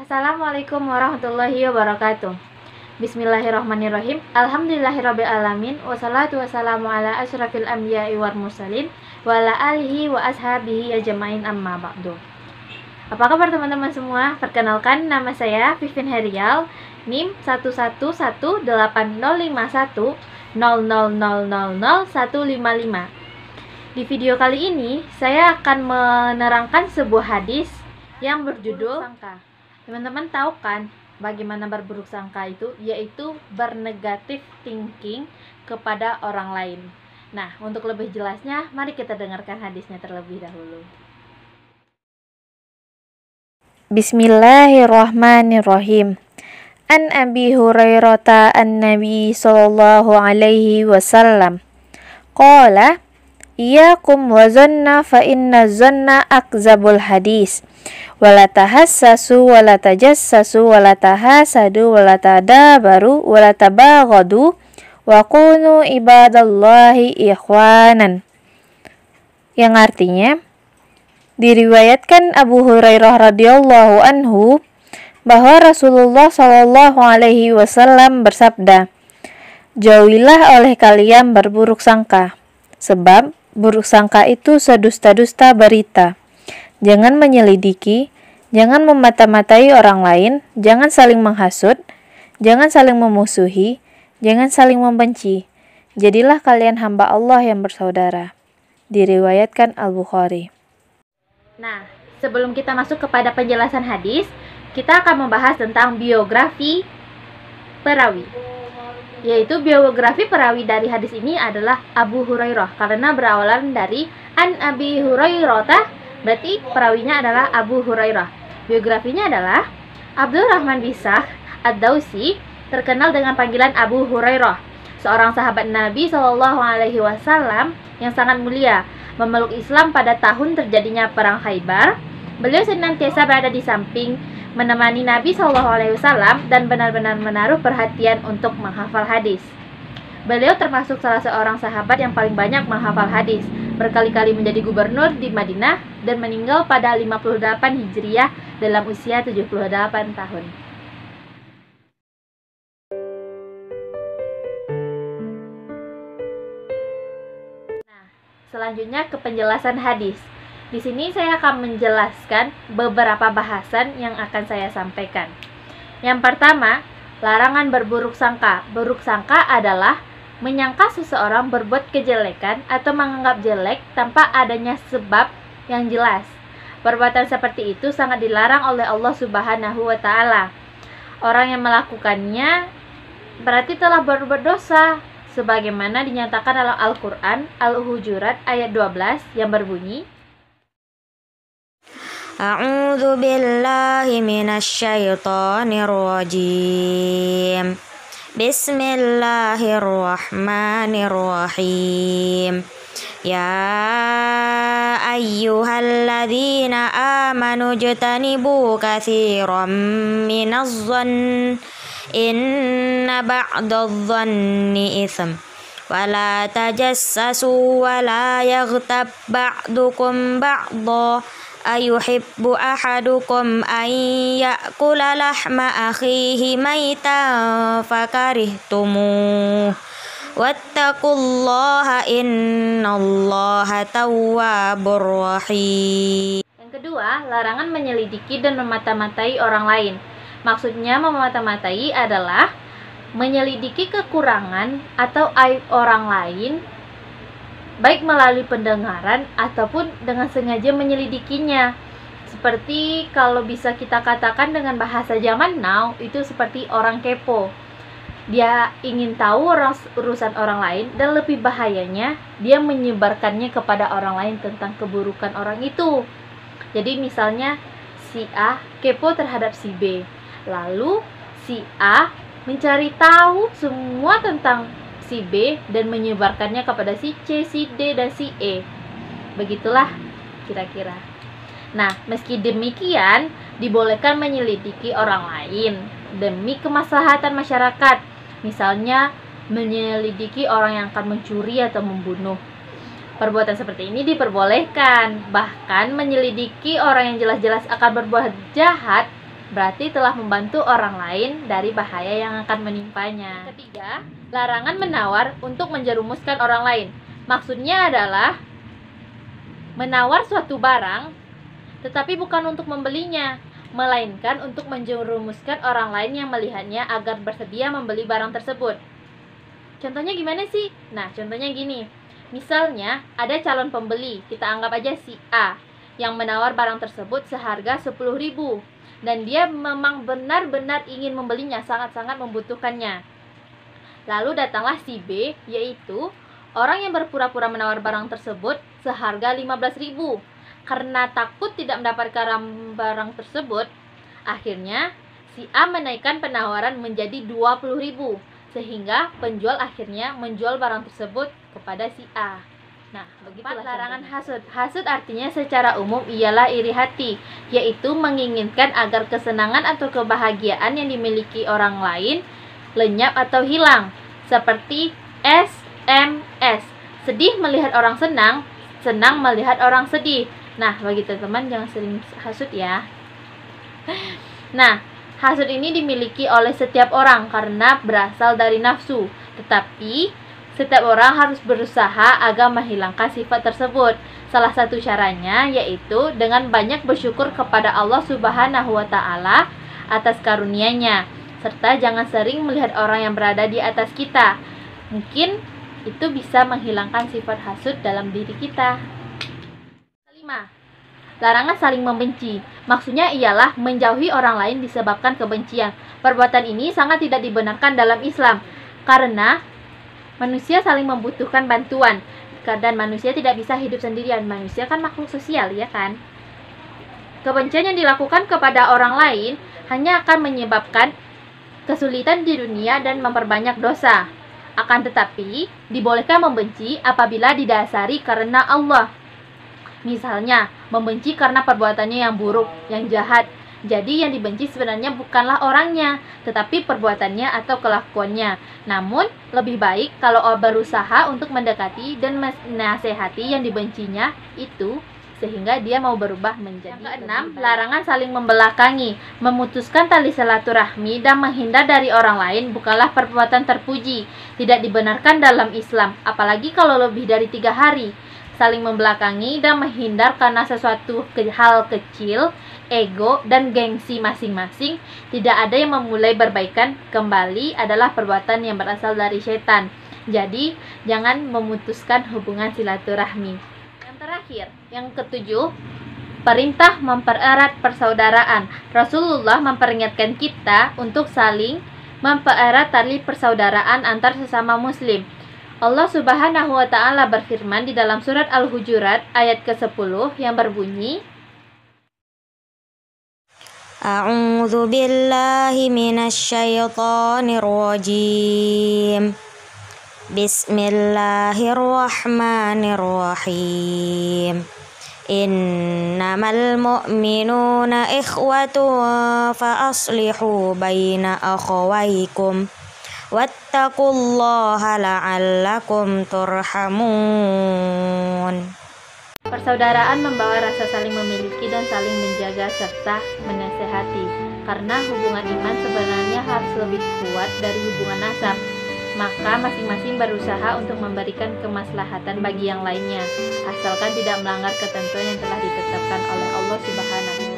Assalamualaikum warahmatullahi wabarakatuh. Bismillahirrahmanirrahim. Alhamdulillahirabbil alamin. Wassalatu wassalamu ala asyrafil anbiya'i wal mursalin wa ala alihi wa ashabihi ajmain amma ba'du. Apa kabar teman-teman semua? Perkenalkan, nama saya Vivin Herial, NIM 111808000000155. Di video kali ini, saya akan menerangkan sebuah hadis yang berjudul sangka. Teman-teman tahu kan bagaimana berburuk sangka itu? Yaitu bernegatif thinking kepada orang lain. Nah, untuk lebih jelasnya, mari kita dengarkan hadisnya terlebih dahulu. Bismillahirrahmanirrahim. An Abi Hurairah an-Nabi sallallahu alaihi wasallam qala iyyakum wa zanna fa inna zanna akzabul hadis wala tahassasu wala tajassasu wala tahasadu wala tadabaru wala tabaghadu wa kunu ibadallahi ikhwanan, yang artinya, diriwayatkan Abu Hurairah radhiyallahu anhu bahwa Rasulullah shallallahu alaihi wasallam bersabda, jauhilah oleh kalian berburuk sangka, sebab buruk sangka itu sedusta-dusta berita. Jangan menyelidiki, jangan memata-matai orang lain, jangan saling menghasut, jangan saling memusuhi, jangan saling membenci. Jadilah kalian hamba Allah yang bersaudara. Diriwayatkan Al-Bukhari. Nah, sebelum kita masuk kepada penjelasan hadis, kita akan membahas tentang biografi perawi. Yaitu biografi perawi dari hadis ini adalah Abu Hurairah, karena berawalan dari An Abi Hurairah, berarti perawinya adalah Abu Hurairah. Biografinya adalah Abdurrahman bin Sakhr ad-Dausi, terkenal dengan panggilan Abu Hurairah, seorang sahabat Nabi Shallallahu alaihi wasallam yang sangat mulia, memeluk Islam pada tahun terjadinya perang Khaybar. Beliau senantiasa berada di samping, menemani Nabi SAW dan benar-benar menaruh perhatian untuk menghafal hadis. Beliau termasuk salah seorang sahabat yang paling banyak menghafal hadis, berkali-kali menjadi gubernur di Madinah dan meninggal pada 58 Hijriah dalam usia 78 tahun. Nah, selanjutnya ke penjelasan hadis. Di sini saya akan menjelaskan beberapa bahasan yang akan saya sampaikan. Yang pertama, larangan berburuk sangka. Buruk sangka adalah menyangka seseorang berbuat kejelekan atau menganggap jelek tanpa adanya sebab yang jelas. Perbuatan seperti itu sangat dilarang oleh Allah Subhanahu wa Ta'ala. Orang yang melakukannya berarti telah berbuat dosa, sebagaimana dinyatakan dalam Al-Quran Al-Hujurat ayat 12 yang berbunyi, A'udzu billahi minasyaitonir rajim. Bismillahirrahmanirrahim. Ya ayyuhalladzina amanu jtanibu katsiran minadh-dhanni inna ba'dadh-dhanni itsm wala tajassasu wala yaghtab ba'dukum ba'dha ayuhibbu ahadukum an ya'kula lahma akhihi maitan fakarihtumuh wattaqullaha innallaha tawwabur rahim. Yang kedua, larangan menyelidiki dan memata-matai orang lain. Maksudnya memata-matai adalah menyelidiki kekurangan atau aib orang lain, baik melalui pendengaran ataupun dengan sengaja menyelidikinya. Seperti kalau bisa kita katakan dengan bahasa zaman now, itu seperti orang kepo. Dia ingin tahu urusan orang lain, dan lebih bahayanya, dia menyebarkannya kepada orang lain tentang keburukan orang itu. Jadi misalnya si A kepo terhadap si B, lalu si A mencari tahu semua tentang si B dan menyebarkannya kepada si C, si D, dan si E. Begitulah kira-kira. Nah, meski demikian, dibolehkan menyelidiki orang lain demi kemaslahatan masyarakat. Misalnya, menyelidiki orang yang akan mencuri atau membunuh. Perbuatan seperti ini diperbolehkan. Bahkan menyelidiki orang yang jelas-jelas akan berbuat jahat berarti telah membantu orang lain dari bahaya yang akan menimpanya. Ketiga, larangan menawar untuk menjerumuskan orang lain. Maksudnya adalah menawar suatu barang, tetapi bukan untuk membelinya, melainkan untuk menjerumuskan orang lain yang melihatnya agar bersedia membeli barang tersebut. Contohnya gimana sih? Nah, contohnya gini. Misalnya, ada calon pembeli, kita anggap aja si A, yang menawar barang tersebut seharga 10.000, dan dia memang benar-benar ingin membelinya, sangat-sangat membutuhkannya. Lalu datanglah si B, yaitu orang yang berpura-pura menawar barang tersebut seharga 15.000. Karena takut tidak mendapatkan barang tersebut, akhirnya si A menaikkan penawaran menjadi 20.000, sehingga penjual akhirnya menjual barang tersebut kepada si A. Nah, begitulah larangan hasud. Hasud artinya secara umum ialah iri hati, yaitu menginginkan agar kesenangan atau kebahagiaan yang dimiliki orang lain lenyap atau hilang. Seperti SMS, sedih melihat orang senang, senang melihat orang sedih. Nah, bagi teman-teman jangan sering hasud ya. Nah, hasud ini dimiliki oleh setiap orang karena berasal dari nafsu. Tetapi, setiap orang harus berusaha agar menghilangkan sifat tersebut. Salah satu caranya yaitu dengan banyak bersyukur kepada Allah Subhanahu wa Ta'ala atas karunia-Nya, serta jangan sering melihat orang yang berada di atas kita. Mungkin itu bisa menghilangkan sifat hasud dalam diri kita. Kelima, larangan saling membenci. Maksudnya ialah menjauhi orang lain disebabkan kebencian. Perbuatan ini sangat tidak dibenarkan dalam Islam karena manusia saling membutuhkan bantuan dan manusia tidak bisa hidup sendirian. Manusia kan makhluk sosial, ya kan? Kebencian yang dilakukan kepada orang lain hanya akan menyebabkan kesulitan di dunia dan memperbanyak dosa. Akan tetapi, dibolehkan membenci apabila didasari karena Allah. Misalnya, membenci karena perbuatannya yang buruk, yang jahat. Jadi yang dibenci sebenarnya bukanlah orangnya, tetapi perbuatannya atau kelakuannya. Namun, lebih baik kalau berusaha untuk mendekati dan menasehati yang dibencinya itu, sehingga dia mau berubah menjadi. Yang keenam, larangan saling membelakangi. Memutuskan tali silaturahmi dan menghindar dari orang lain bukanlah perbuatan terpuji. Tidak dibenarkan dalam Islam, apalagi kalau lebih dari 3 hari. Saling membelakangi dan menghindar karena sesuatu hal kecil, ego, dan gengsi masing-masing, tidak ada yang memulai berbaikan kembali adalah perbuatan yang berasal dari setan. Jadi, jangan memutuskan hubungan silaturahmi. Yang terakhir, yang ketujuh, perintah mempererat persaudaraan. Rasulullah memperingatkan kita untuk saling mempererat tali persaudaraan antar sesama muslim. Allah Subhanahu wa Ta'ala berfirman di dalam surat Al-Hujurat ayat ke-10 yang berbunyi, A'udzu billahi minasyaitonir rajim. Bismillahirrahmanirrahim. Innamal mu'minuna ikhwatun fa aslihu baina akhawaykum wattaqullaha la'allakum turhamun. persaudaraan membawa rasa saling memiliki dan saling menjaga serta menasehati. Karena hubungan iman sebenarnya harus lebih kuat dari hubungan nasab. Maka masing-masing berusaha untuk memberikan kemaslahatan bagi yang lainnya, asalkan tidak melanggar ketentuan yang telah ditetapkan oleh Allah Subhanahu